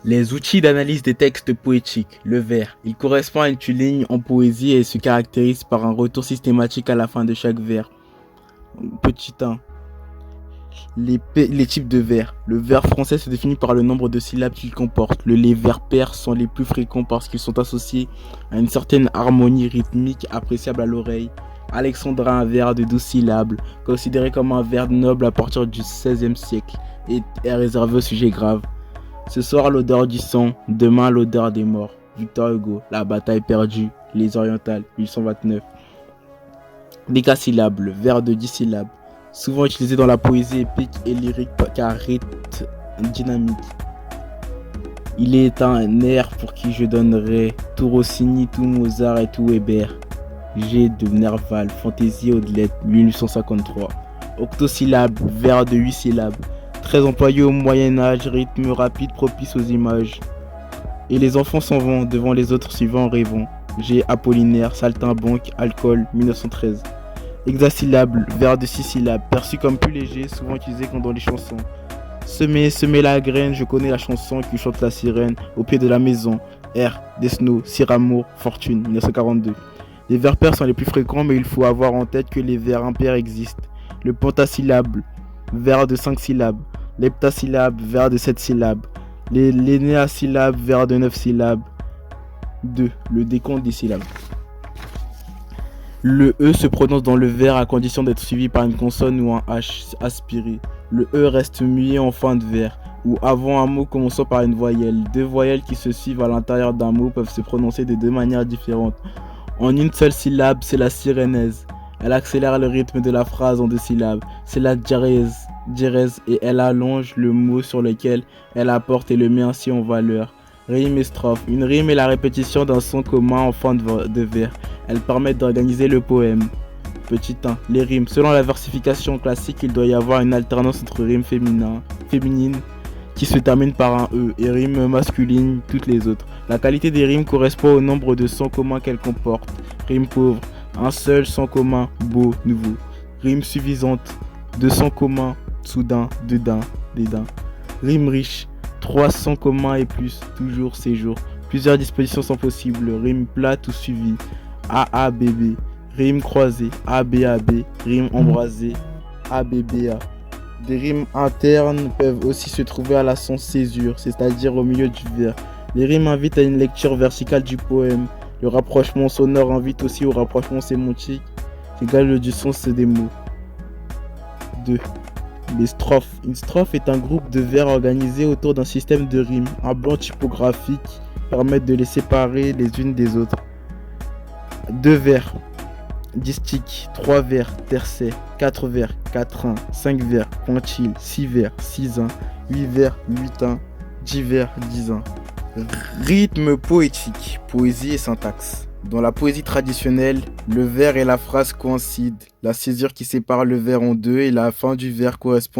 Les outils d'analyse des textes poétiques. Le vers. Il correspond à une ligne en poésie et se caractérise par un retour systématique à la fin de chaque vers. Petit 1. Les types de vers. Le vers français se définit par le nombre de syllabes qu'il comporte. Les vers pairs sont les plus fréquents parce qu'ils sont associés à une certaine harmonie rythmique appréciable à l'oreille. Alexandrin, un vers de 12 syllabes, considéré comme un vers noble à partir du XVIe siècle, et est réservé aux sujets graves. Ce soir, l'odeur du sang, demain, l'odeur des morts. Victor Hugo, La bataille perdue, Les Orientales, 1829. Décasyllabe, le vers de 10 syllabes, souvent utilisé dans la poésie épique et lyrique car rythme dynamique. Il est un air pour qui je donnerais tout Rossini, tout Mozart et tout Weber. G de Nerval, Fantaisie Audelette, 1853. Octosyllabe, vers de 8 syllabes, très employé au Moyen-Âge, rythme rapide propice aux images. Et les enfants s'en vont, devant les autres suivants en rêvant. G. Apollinaire, Saltimbanque, Alcool, 1913. Hexasyllabe, vers de 6 syllabes, perçu comme plus léger, souvent utilisé comme dans les chansons. Semer la graine, je connais la chanson qui chante la sirène au pied de la maison. R. Desno, Siramour, Fortune, 1942. Les vers pairs sont les plus fréquents, mais il faut avoir en tête que les vers impairs existent. Le pentasyllabe, vers de 5 syllabes. L'heptasyllabe, vers de 7 syllabes. L'énéasyllabe, vers de 9 syllabes. 2. Le décompte des syllabes. Le E se prononce dans le vers à condition d'être suivi par une consonne ou un H aspiré. Le E reste muet en fin de vers, ou avant un mot commençant par une voyelle. Deux voyelles qui se suivent à l'intérieur d'un mot peuvent se prononcer de deux manières différentes. En une seule syllabe, c'est la sirénaise. Elle accélère le rythme de la phrase en deux syllabes. C'est la diérèse et elle allonge le mot sur lequel elle apporte et le met ainsi en valeur. Rime et strophe. Une rime est la répétition d'un son commun en fin de vers. Elles permettent d'organiser le poème. Petit 1. Les rimes. Selon la versification classique, il doit y avoir une alternance entre rimes féminines qui se terminent par un E et rimes masculines toutes les autres. La qualité des rimes correspond au nombre de sons communs qu'elles comportent. Rime pauvre. Un seul son commun, beau, nouveau. Rime suffisante. Deux sons communs, soudain, dedans, dédain. Rime riche. 3 sons communs et plus, toujours, séjour. Plusieurs dispositions sont possibles. Rime plate ou suivie. AABB. Rime croisée. ABAB. Rime embrasée. ABBA. Des rimes internes peuvent aussi se trouver à la césure, c'est-à-dire au milieu du vers. Les rimes invitent à une lecture verticale du poème. Le rapprochement sonore invite aussi au rapprochement sémantique, égal du sens des mots. 2. Les strophes. Une strophe est un groupe de vers organisé autour d'un système de rimes. Un blanc typographique permet de les séparer les unes des autres. 2 vers. Distique, 3 vers, tercet, 4 vers, 4-1, 5 vers, pointille, 6 vers, 6-1, 8 vers, 8-1, 10 vers, 10-1. Rythme poétique, poésie et syntaxe. Dans la poésie traditionnelle, le vers et la phrase coïncident. La césure qui sépare le vers en deux et la fin du vers correspond